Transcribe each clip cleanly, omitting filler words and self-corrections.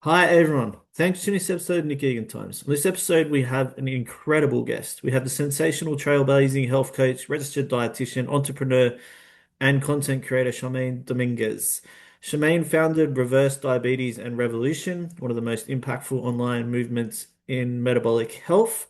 Hi everyone. Thanks for tuning this episode of Nick Egan Times. On this episode, we have an incredible guest. We have the sensational trailblazing health coach, registered dietitian, entrepreneur, and content creator Charmaine Dominguez. Charmaine founded Reverse Diabetes and Revolution, one of the most impactful online movements in metabolic health.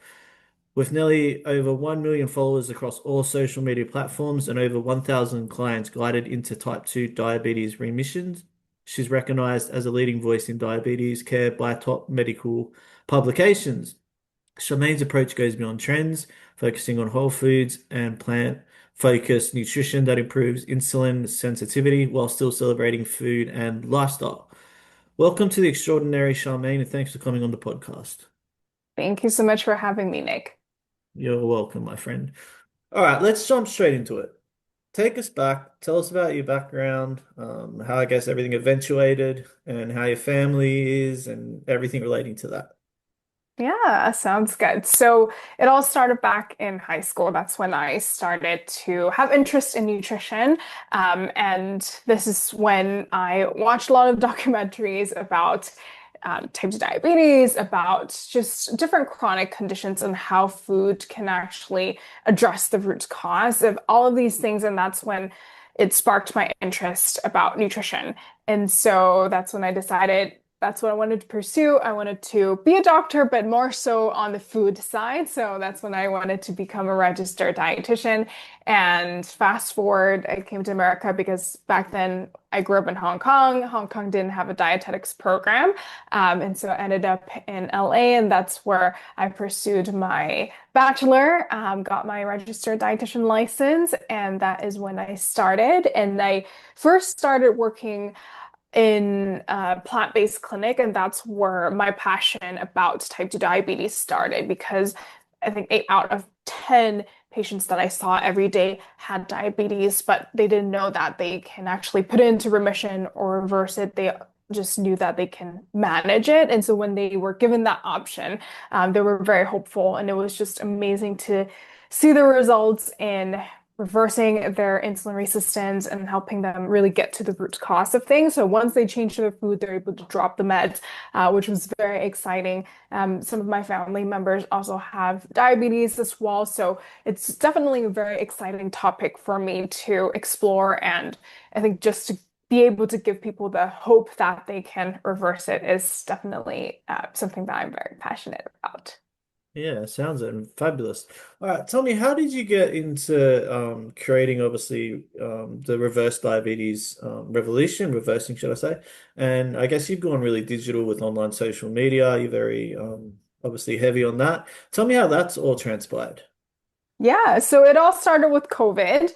With nearly over 1 million followers across all social media platforms and over 1,000 clients guided into type 2 diabetes remission, she's recognized as a leading voice in diabetes care by top medical publications. Charmaine's approach goes beyond trends, focusing on whole foods and plant-focused nutrition that improves insulin sensitivity while still celebrating food and lifestyle. Welcome to the extraordinary Charmaine, and thanks for coming on the podcast. Thank you so much for having me, Nick. You're welcome, my friend. All right, let's jump straight into it. Take us back. Tell us about your background, how I guess everything eventuated, and how your family is, and everything relating to that. Yeah, sounds good. So it all started back in high school. That's when I started to have interest in nutrition. And this is when I watched a lot of documentaries about type 2 diabetes, about just different chronic conditions and how food can actually address the root cause of all of these things. And that's when it sparked my interest about nutrition. And so that's when I decided that's what I wanted to pursue. I wanted to be a doctor, but more so on the food side. So that's when I wanted to become a registered dietitian. And fast forward, I came to America because back then I grew up in Hong Kong. Hong Kong didn't have a dietetics program. And so I ended up in LA, and that's where I pursued my bachelor, got my registered dietitian license, and that is when I started. And I first started working in a plant-based clinic, and that's where my passion about type 2 diabetes started because I think 8 out of 10 patients that I saw every day had diabetes, but they didn't know that they can actually put it into remission or reverse it. They just knew that they can manage it. And so when they were given that option, they were very hopeful, and it was just amazing to see the results in reversing their insulin resistance and helping them really get to the root cause of things. So once they change their food, they're able to drop the meds, which was very exciting. Some of my family members also have diabetes as well. So it's definitely a very exciting topic for me to explore. And I think just to be able to give people the hope that they can reverse it is definitely something that I'm very passionate about. Yeah, sounds fabulous. All right, tell me, how did you get into creating, obviously, the reverse diabetes revolution, reversing, should I say? And I guess you've gone really digital with online social media. You're very obviously heavy on that. Tell me how that's all transpired. Yeah, so it all started with COVID.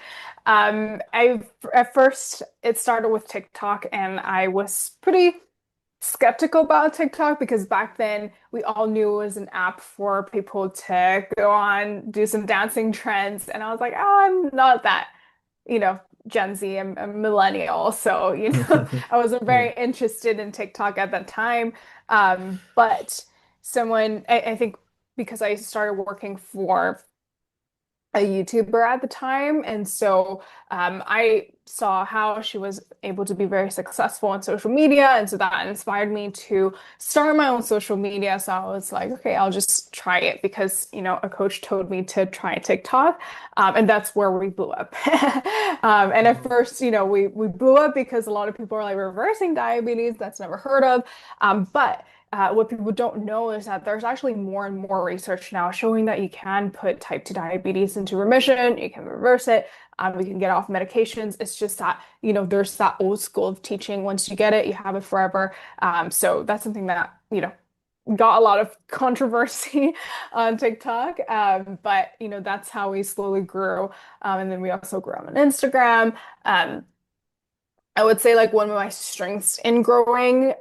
I at first it started with TikTok, and I was pretty skeptical about TikTok because back then we all knew it was an app for people to go on, do some dancing trends, and I was like, oh, I'm not that, you know, Gen Z, I'm a millennial, so I wasn't Yeah. very interested in TikTok at that time. But I think because I started working for a YouTuber at the time. And so I saw how she was able to be very successful on social media. And so that inspired me to start my own social media. So I was like, okay, I'll just try it because, a coach told me to try TikTok. And that's where we blew up. And at first, we blew up because a lot of people are like reversing diabetes. That's never heard of. But what people don't know is that there's actually more and more research now showing that you can put type 2 diabetes into remission, you can reverse it, we can get off medications. It's just that, there's that old school of teaching. Once you get it, you have it forever. So that's something that, got a lot of controversy on TikTok. But, that's how we slowly grew. And then we also grew on Instagram. I would say like one of my strengths in growing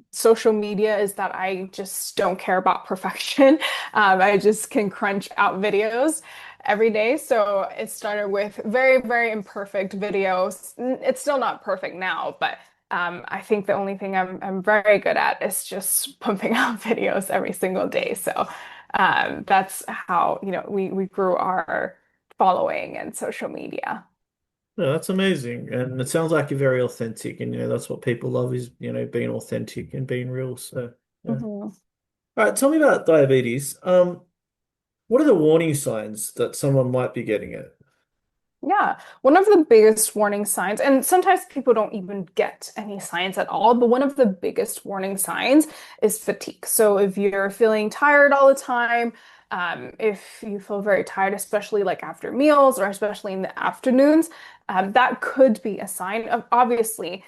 social media is that I just don't care about perfection. I just can crunch out videos every day. So it started with very, very imperfect videos. It's still not perfect now, but I think the only thing I'm very good at is just pumping out videos every single day. So that's how, we grew our following and social media. No, that's amazing. And it sounds like you're very authentic. And, that's what people love is, being authentic and being real. So, yeah. Mhm. All right. Tell me about diabetes. What are the warning signs that someone might be getting it? Yeah, one of the biggest warning signs, and sometimes people don't even get any signs at all, but one of the biggest warning signs is fatigue. So if you're feeling tired all the time, if you feel very tired, especially like after meals or especially in the afternoons, that could be a sign of obviously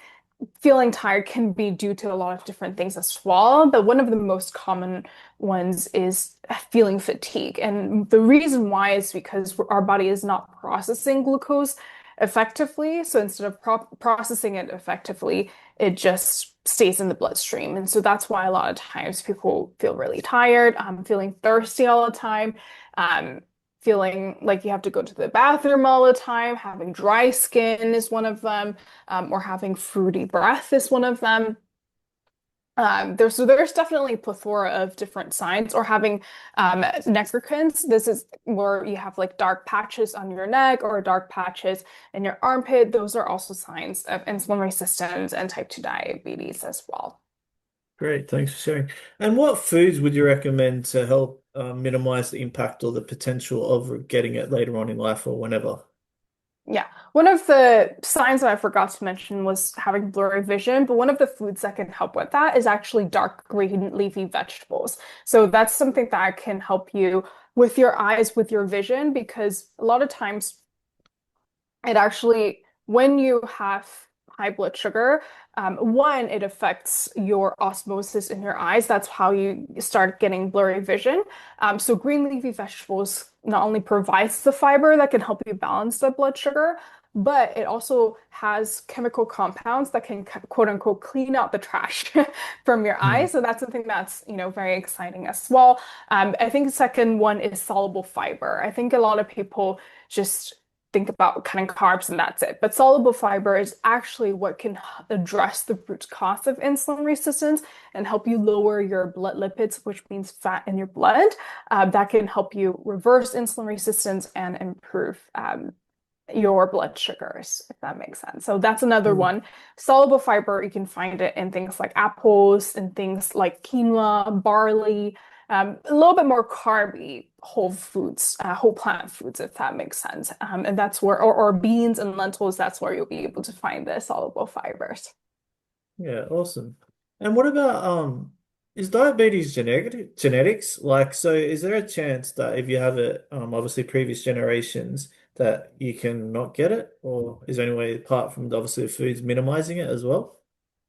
feeling tired can be due to a lot of different things as well, but one of the most common ones is feeling fatigue. And the reason why is because our body is not processing glucose effectively. So instead of processing it effectively, it just stays in the bloodstream. And so that's why a lot of times people feel really tired, feeling thirsty all the time. Um, Feeling like you have to go to the bathroom all the time, having dry skin is one of them, or having fruity breath is one of them. There's definitely a plethora of different signs, or having necrochons. This is where you have like dark patches on your neck or dark patches in your armpit. Those are also signs of insulin resistance and type 2 diabetes as well. Great. Thanks for sharing. And what foods would you recommend to help minimize the impact or the potential of getting it later on in life or whenever? Yeah, one of the signs that I forgot to mention was having blurry vision, but one of the foods that can help with that is actually dark green leafy vegetables. So that's something that can help you with your eyes, with your vision, because a lot of times it actually, when you have high blood sugar, one, it affects your osmosis in your eyes. That's how you start getting blurry vision. So green leafy vegetables not only provides the fiber that can help you balance the blood sugar, but it also has chemical compounds that can quote unquote clean out the trash from your Hmm. eyes. So that's something that's, very exciting as well. I think the second one is soluble fiber. I think a lot of people just think about cutting carbs and that's it. But soluble fiber is actually what can address the root cause of insulin resistance and help you lower your blood lipids, which means fat in your blood. That can help you reverse insulin resistance and improve your blood sugars, if that makes sense. So that's another Hmm. one. Soluble fiber, you can find it in things like apples and things like quinoa, barley, a little bit more carby whole foods, whole plant foods, if that makes sense. And that's where, or beans and lentils, that's where you'll be able to find the soluble fibers. Yeah, awesome. And what about is diabetes genetics? Like, so is there a chance that if you have it, obviously previous generations, that you can not get it? Or is there any way apart from obviously the foods minimizing it as well?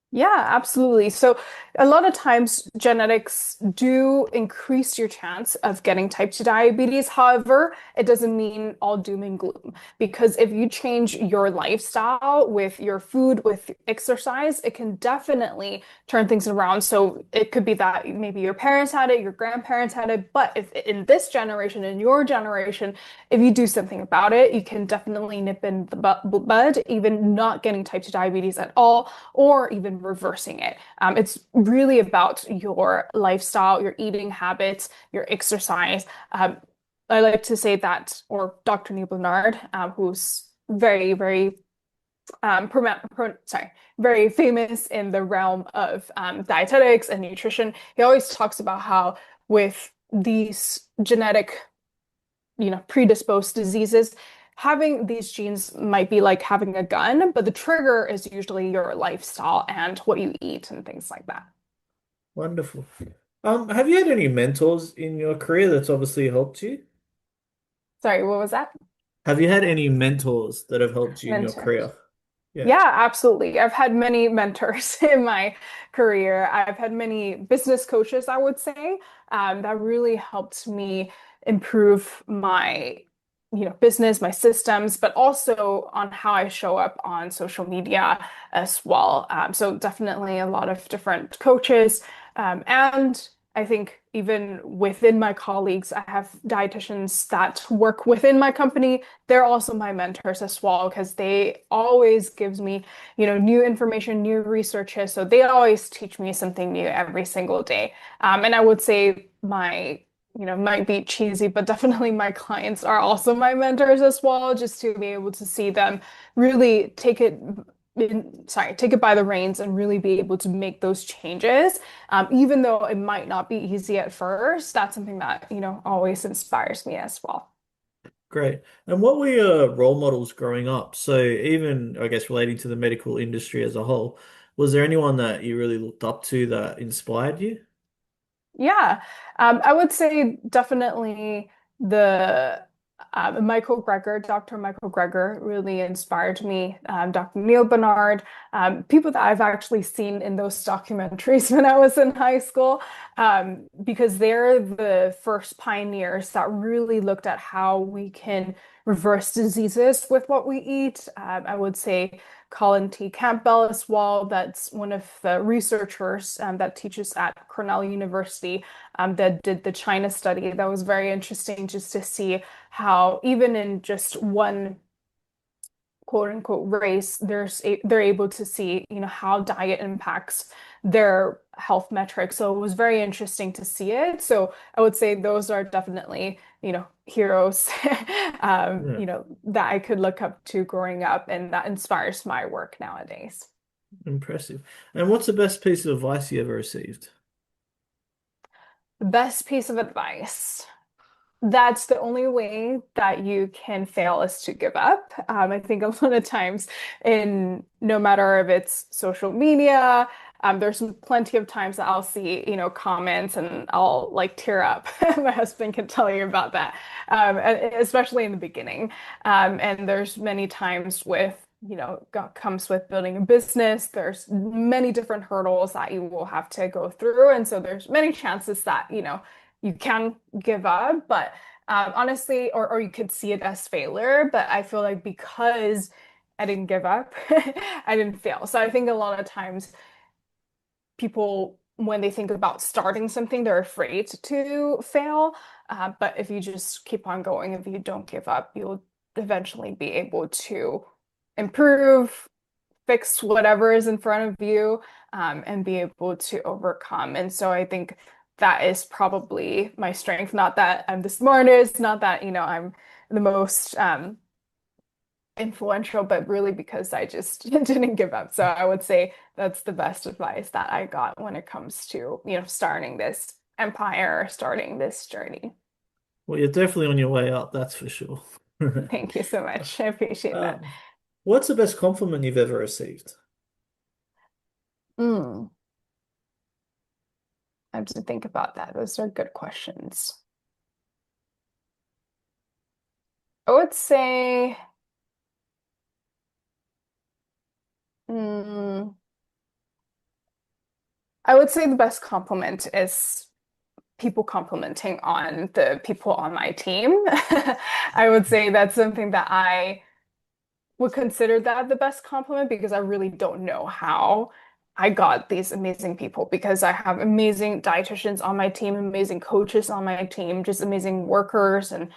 Yeah, absolutely. So a lot of times genetics do increase your chance of getting type 2 diabetes. However, it doesn't mean all doom and gloom because if you change your lifestyle with your food, with exercise, it can definitely turn things around. So it could be that maybe your parents had it, your grandparents had it, but if in this generation, in your generation, if you do something about it, you can definitely nip in the bud, even not getting type 2 diabetes at all or even reversing it. It's really about your lifestyle, your eating habits, your exercise. I like to say that, or Dr. Neil Bernard, who's very, very famous in the realm of dietetics and nutrition. He always talks about how with these genetic predisposed diseases, having these genes might be like having a gun, but the trigger is usually your lifestyle and what you eat and things like that. Wonderful. Have you had any mentors in your career that's obviously helped you? Sorry, what was that? Have you had any mentors that have helped you in your Mentors. career? Yeah. Yeah, absolutely. I've had many mentors in my career. I've had many business coaches, I would say, that really helped me improve my, business, my systems, but also on how I show up on social media as well. So definitely a lot of different coaches. And I think even within my colleagues, I have dietitians that work within my company. They're also my mentors as well because they always gives me, new information, new researches. So they always teach me something new every single day. And I would say my might be cheesy, but definitely my clients are also my mentors as well, just to be able to see them really take it by the reins and really be able to make those changes. Even though it might not be easy at first, that's something that, always inspires me as well. Great. And what were your role models growing up? So even, I guess, relating to the medical industry as a whole, was there anyone that you really looked up to that inspired you? Yeah, I would say definitely the Dr. Michael Greger really inspired me. Dr. Neil Bernard, people that I've actually seen in those documentaries when I was in high school, because they're the first pioneers that really looked at how we can reverse diseases with what we eat. I would say Colin T. Campbell as well. That's one of the researchers that teaches at Cornell University that did the China study. That was very interesting just to see how even in just one quote unquote race, they're able to see, how diet impacts their health metrics. So it was very interesting to see it. So I would say those are definitely, heroes, Yeah, that I could look up to growing up, and that inspires my work nowadays. impressive. And what's the best piece of advice you ever received? The best piece of advice. That's the only way that you can fail is to give up. I think a lot of times in no matter if it's social media, there's plenty of times that I'll see, comments and I'll like tear up. My husband can tell you about that, especially in the beginning. And there's many times with, comes with building a business. There's many different hurdles that you will have to go through. And so there's many chances that, you can give up, but honestly, or you could see it as failure. But I feel like because I didn't give up, I didn't fail. So I think a lot of times people, when they think about starting something, they're afraid to fail. But if you just keep on going, if you don't give up, you'll eventually be able to improve, fix whatever is in front of you, and be able to overcome. And so I think that is probably my strength. Not that I'm the smartest, not that, I'm the most influential, but really because I just didn't give up. So I would say that's the best advice that I got when it comes to, starting this empire, starting this journey. Well, you're definitely on your way up, that's for sure. Thank you so much. I appreciate that. Um, what's the best compliment you've ever received? Mm, I have to think about that. Those are good questions. I would say, mm, I would say the best compliment is people complimenting on the people on my team. I would say that's something that I would consider that the best compliment because I really don't know how I got these amazing people because I have amazing dietitians on my team, amazing coaches on my team, just amazing workers and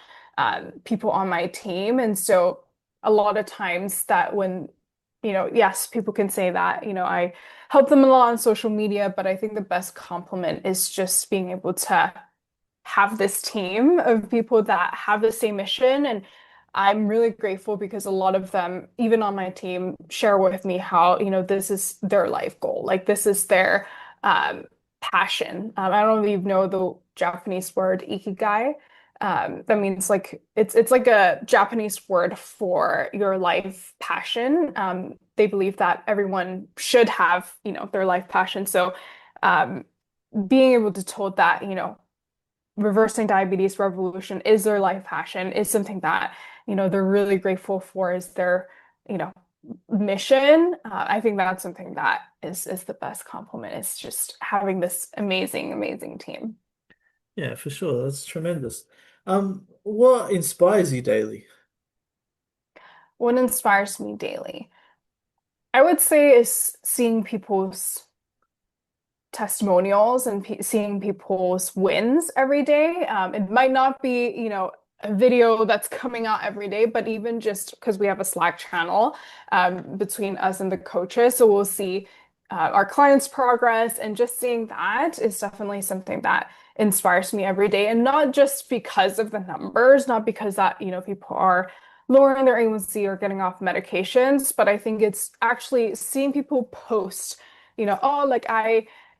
people on my team. And so a lot of times that when, yes, people can say that, I help them a lot on social media, but I think the best compliment is just being able to have this team of people that have the same mission. And I'm really grateful because a lot of them, even on my team, share with me how, this is their life goal. Like this is their passion. I don't know if you know the Japanese word ikigai. That means like it's like a Japanese word for your life passion. They believe that everyone should have, their life passion. So um, being able to told that, reversing diabetes revolution is their life passion is something that they're really grateful for is their you know mission. I think that's something that is the best compliment is just having this amazing team. Yeah, for sure. That's tremendous. What inspires you daily? What inspires me daily, I would say, is seeing people's testimonials and pe seeing people's wins every day. It might not be, a video that's coming out every day, but even just because we have a Slack channel between us and the coaches, so we'll see our clients' progress, and just seeing that is definitely something that inspires me every day. And not just because of the numbers, not because that, people are lowering their A1C or getting off medications, but I think it's actually seeing people post, oh, like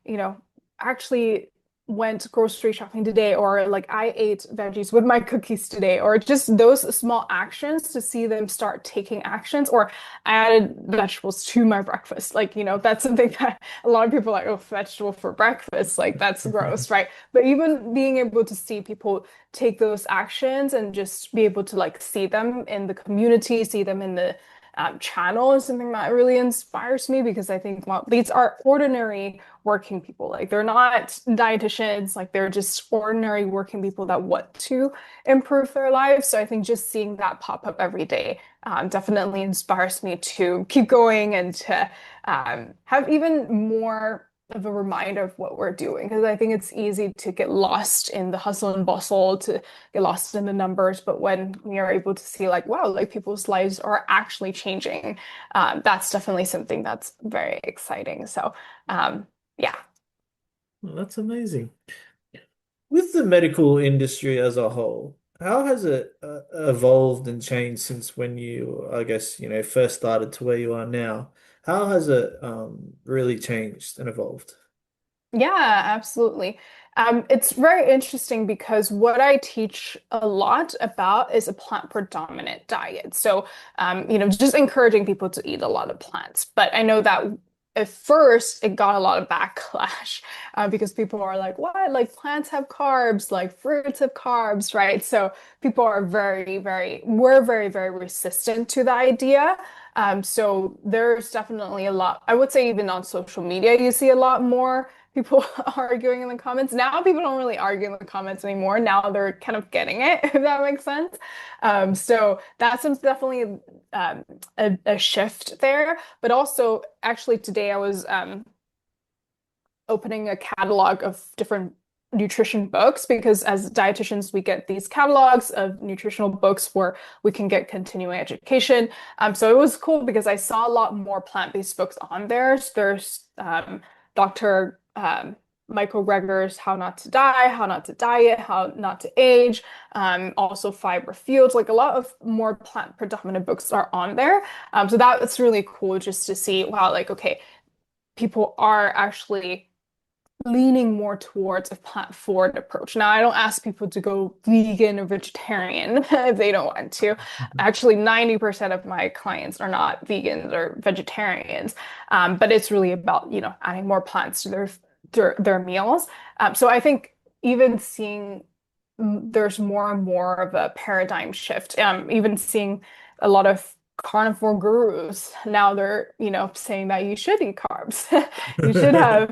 you know, actually went grocery shopping today, or like I ate veggies with my cookies today, or just those small actions to see them start taking actions, or I added vegetables to my breakfast. Like, that's something that a lot of people are like, oh, vegetable for breakfast, like that's gross, right? But even being able to see people take those actions and just be able to like see them in the community, see them in the channel is something that really inspires me because I think, well, these are ordinary working people. Like they're not dietitians, like they're just ordinary working people that want to improve their lives. So I think just seeing that pop up every day definitely inspires me to keep going and to have even more of a reminder of what we're doing. Because I think it's easy to get lost in the hustle and bustle, to get lost in the numbers. But when we are able to see like, wow, like people's lives are actually changing, that's definitely something that's very exciting. So yeah. Well, that's amazing. With the medical industry as a whole, how has it evolved and changed since when you, I guess, first started to where you are now? How has it really changed and evolved? Yeah, absolutely. It's very interesting because what I teach a lot about is a plant predominant diet. So, just encouraging people to eat a lot of plants. But I know that at first it got a lot of backlash because people are like, what? Like plants have carbs, like fruits have carbs, right? So people are we're very, very resistant to the idea. So there's definitely a lot, I would say even on social media, you see a lot more people arguing in the comments. Now people don't really argue in the comments anymore. Now they're kind of getting it, if that makes sense. So that's definitely a shift there. But also, actually, today I was opening a catalog of different nutrition books because as dietitians, we get these catalogs of nutritional books where we can get continuing education. So it was cool because I saw a lot more plant-based books on there. So there's Dr. Michael Greger's How Not to Die, How Not to Diet, How Not to Age, also Fiber Fields. Like a lot of more plant predominant books are on there. So that's really cool just to see, wow, like, okay, people are actually leaning more towards a plant forward approach. Now, I don't ask people to go vegan or vegetarian if they don't want to. Actually, 90% of my clients are not vegans or vegetarians. But it's really about, adding more plants to their meals. So I think even seeing there's more and more of a paradigm shift. Even seeing a lot of carnivore gurus now they're saying that you should eat carbs, you should have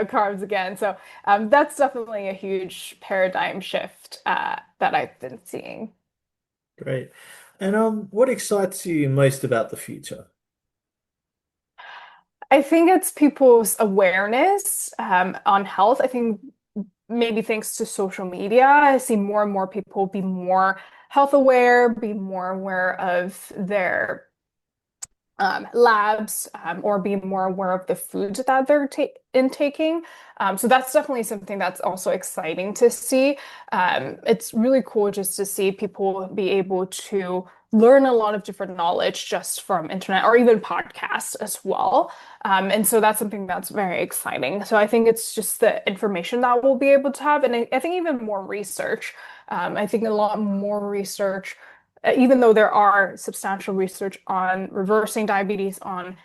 carbs again. So that's definitely a huge paradigm shift that I've been seeing. Great. And what excites you most about the future? I think it's people's awareness on health. I think maybe thanks to social media, I see more and more people be more health aware, be more aware of their labs, or be more aware of the foods that they're ta intaking. So that's definitely something that's also exciting to see. It's really cool just to see people be able to learn a lot of different knowledge just from internet or even podcasts as well. And so that's something that's very exciting. So I think it's just the information that we'll be able to have. And I think even more research. I think a lot more research even though there are substantial research on reversing diabetes, on,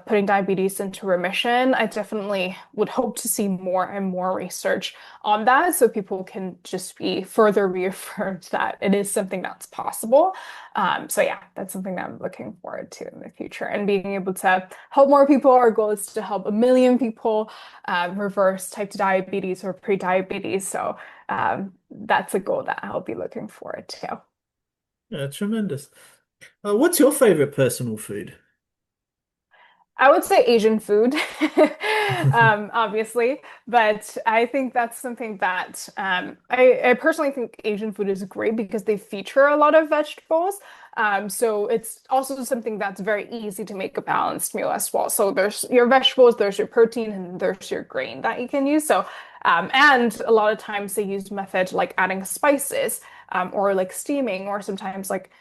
putting diabetes into remission, I definitely would hope to see more and more research on that so people can just be further reaffirmed that it is something that's possible. So yeah, that's something that I'm looking forward to in the future and being able to help more people. Our goal is to help 1 million people reverse type 2 diabetes or pre-diabetes. So that's a goal that I'll be looking forward to. Yeah, tremendous. What's your favorite personal food? I would say Asian food, obviously, but I think that's something that I personally think Asian food is great because they feature a lot of vegetables. So it's also something that's very easy to make a balanced meal as well. So there's your vegetables, there's your protein, and there's your grain that you can use. So And a lot of times they use method like adding spices, or like steaming, or sometimes like,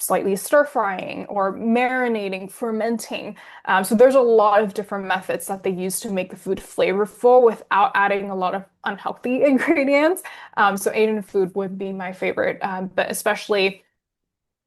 slightly stir frying or marinating, fermenting. So there's a lot of different methods that they use to make the food flavorful without adding a lot of unhealthy ingredients. So Asian food would be my favorite, but especially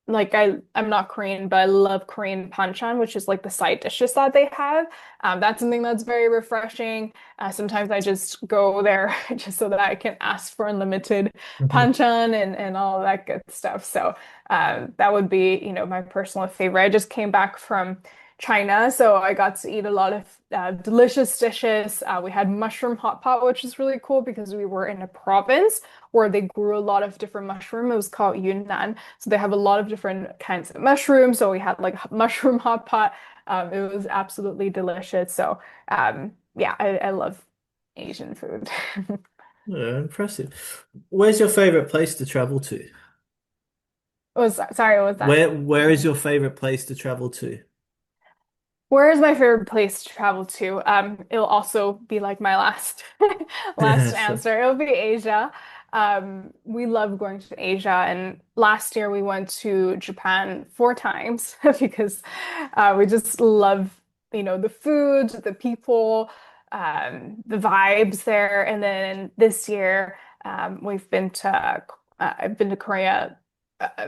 like I'm not Korean, but I love Korean banchan, which is like the side dishes that they have. That's something that's very refreshing. Sometimes I just go there just so that I can ask for unlimited Mhm. banchan and all that good stuff. So that would be, my personal favorite. I just came back from China, so I got to eat a lot of delicious dishes. We had mushroom hot pot, which is really cool because we were in a province where they grew a lot of different mushroom. It was called Yunnan. So they have a lot of different kinds of mushrooms. So we had like mushroom hot pot. It was absolutely delicious. So yeah, I love Asian food. Yeah, impressive. Where's your favorite place to travel to? Sorry, what was that? Where is your favorite place to travel to? Where is my favorite place to travel to? It'll also be like my last last Sure. answer. It'll be Asia. We love going to Asia, and last year we went to Japan 4 times because we just love, the food, the people, the vibes there. And then this year, I've been to Korea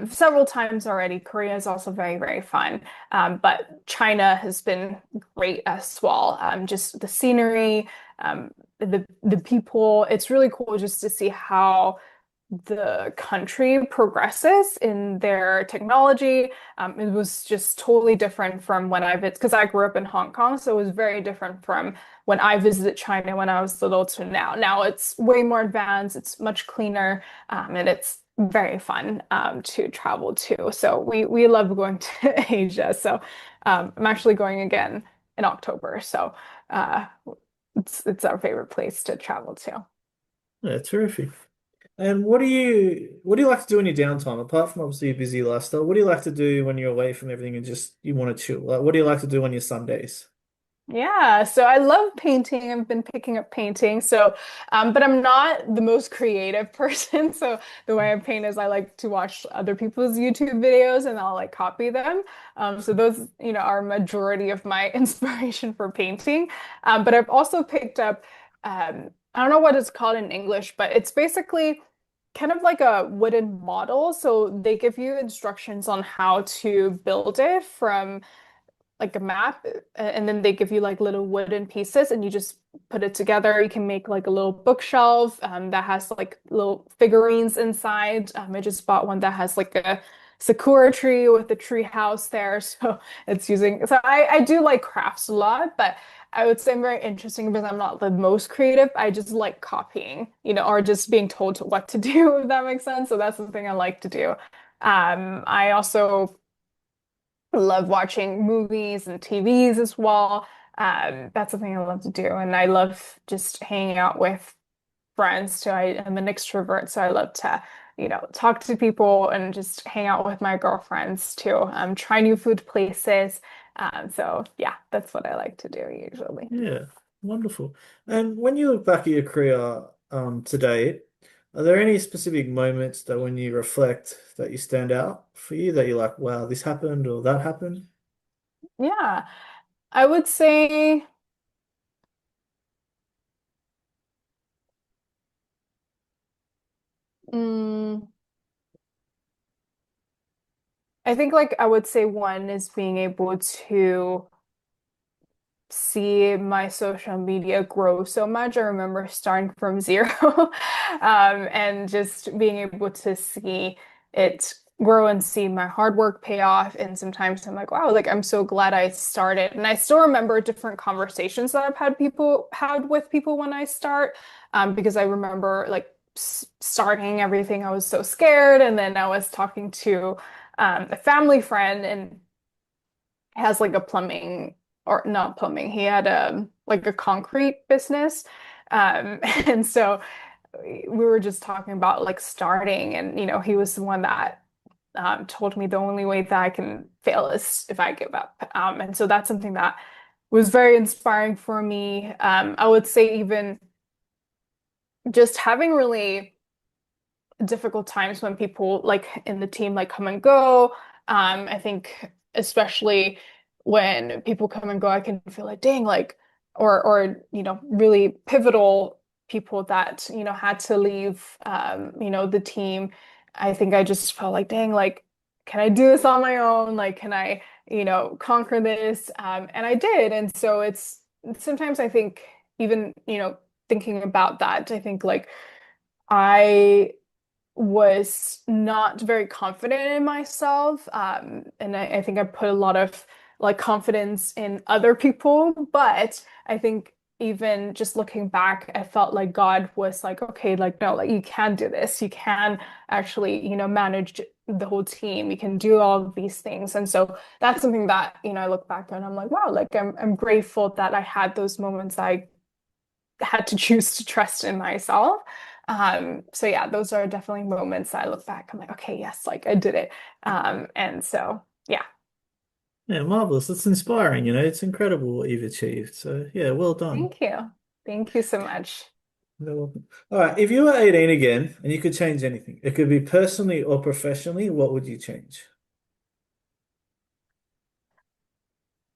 several times already. Korea is also very, very fun. But China has been great as well. Just the scenery, the people. It's really cool just to see how the country progresses in their technology. It was just totally different from when I visited, because I grew up in Hong Kong, so it was very different from when I visited China when I was little to now. Now it's way more advanced, it's much cleaner, and it's very fun to travel to. So we love going to Asia. So I'm actually going again in October. So uh, it's our favorite place to travel to. Yeah, terrific. And what do you like to do in your downtime, apart from obviously your busy lifestyle? What do you like to do when you're away from everything and just you want to chill? Like, what do you like to do on your Sundays? Yeah, so I love painting. I've been picking up painting. So, but I'm not the most creative person. So the way I paint is I like to watch other people's YouTube videos and I'll like copy them. So those, are majority of my inspiration for painting. But I've also picked up, I don't know what it's called in English, but it's basically kind of like a wooden model. So they give you instructions on how to build it from like a map, and then they give you like little wooden pieces and you just put it together. You can make like a little bookshelf that has like little figurines inside. I just bought one that has like a sakura tree with a tree house there. So I do like crafts a lot, but I would say I'm very interesting because I'm not the most creative. I just like copying, or just being told what to do, if that makes sense. So that's the thing I like to do. I also love watching movies and TVs as well. That's something I love to do. And I love just hanging out with friends too. I am an extrovert, so I love to, talk to people and just hang out with my girlfriends too. Try new food places. So yeah, that's what I like to do usually. Yeah, wonderful. And when you look back at your career today, are there any specific moments that when you reflect that you stand out for you that you're like, wow, this happened or that happened? Yeah, I would say, mm, I think like I would say one is being able to see my social media grow so much. I remember starting from zero, and just being able to see it grow and see my hard work pay off. And sometimes I'm like, wow, like I'm so glad I started. And I still remember different conversations that I've had with people when I start, because I remember like starting everything, I was so scared, and then I was talking to a family friend and has like a plumbing or not plumbing. He had like a concrete business. And so we were just talking about like starting, and he was the one that told me the only way that I can fail is if I give up. And so that's something that was very inspiring for me. I would say even just having really difficult times when people like in the team like come and go. I think especially when people come and go, I can feel like, dang, like, or really pivotal people that, had to leave, the team. I think I just felt like, dang, like, can I do this on my own? Like, can I, conquer this? And I did. And so it's sometimes I think even, thinking about that, I think like I was not very confident in myself. And I think I put a lot of like confidence in other people. But I think even just looking back, I felt like God was like, okay, like, no, like you can do this. You can actually, manage the whole team. You can do all of these things. And so that's something that, I look back and I'm like, wow, like I'm grateful that I had those moments. I had to choose to trust in myself. So yeah, those are definitely moments I look back. I'm like, okay, yes, like I did it. And so yeah, Yeah, marvelous. That's inspiring, It's incredible what you've achieved. So yeah, well done. thank you. Thank you so much. You're welcome. All right, if you were 18 again and you could change anything, it could be personally or professionally, what would you change?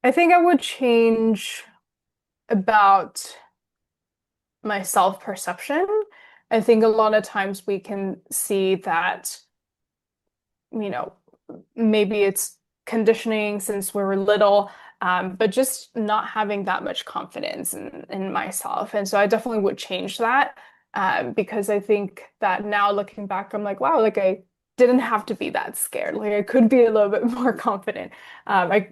I think I would change about my self-perception. I think a lot of times we can see that, you know, maybe it's conditioning since we were little, but just not having that much confidence in myself. And so I definitely would change that because I think that now looking back, I'm like, wow, like I didn't have to be that scared. Like I could be a little bit more confident. I,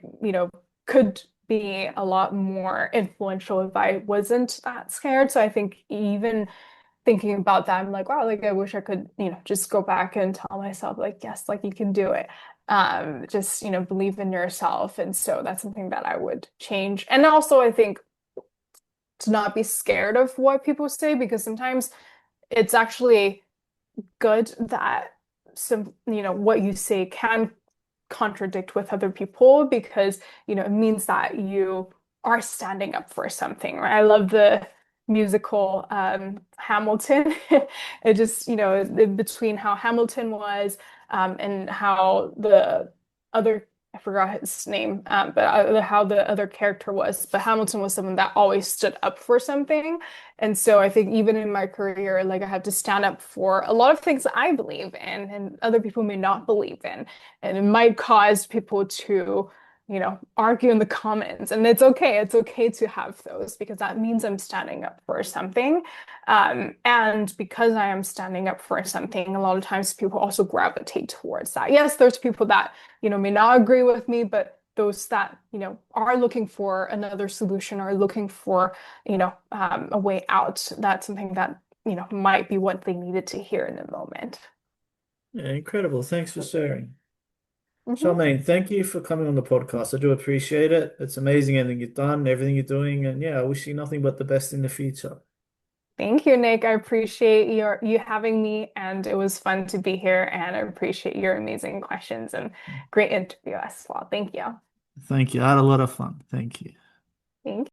could be a lot more influential if I wasn't that scared. So I think even thinking about that, I'm like, wow, like I wish I could, just go back and tell myself, like, yes, like you can do it. Just, believe in yourself. And so that's something that I would change. And also, I think to not be scared of what people say, because sometimes it's actually good that what you say can contradict with other people because, it means that you are standing up for something, right? I love the musical Hamilton. It just, between how Hamilton was and how the other, I forgot his name, but how the other character was. But Hamilton was someone that always stood up for something. And so I think even in my career, like I have to stand up for a lot of things that I believe in and other people may not believe in. And it might cause people to, argue in the comments. And it's okay. It's okay to have those because that means I'm standing up for something. And because I am standing up for something, a lot of times people also gravitate towards that. Yes, there's people that, may not agree with me, but those that, are looking for another solution or looking for, a way out, that's something that, might be what they needed to hear in the moment. Yeah, incredible. Thanks for sharing. Mhm. Charmaine, thank you for coming on the podcast. I do appreciate it. It's amazing everything you've done, everything you're doing, and yeah, I wish you nothing but the best in the future. Thank you, Nick. I appreciate you having me, and it was fun to be here. And I appreciate your amazing questions and great interview as well. Thank you. Thank you. I had a lot of fun. Thank you. Thank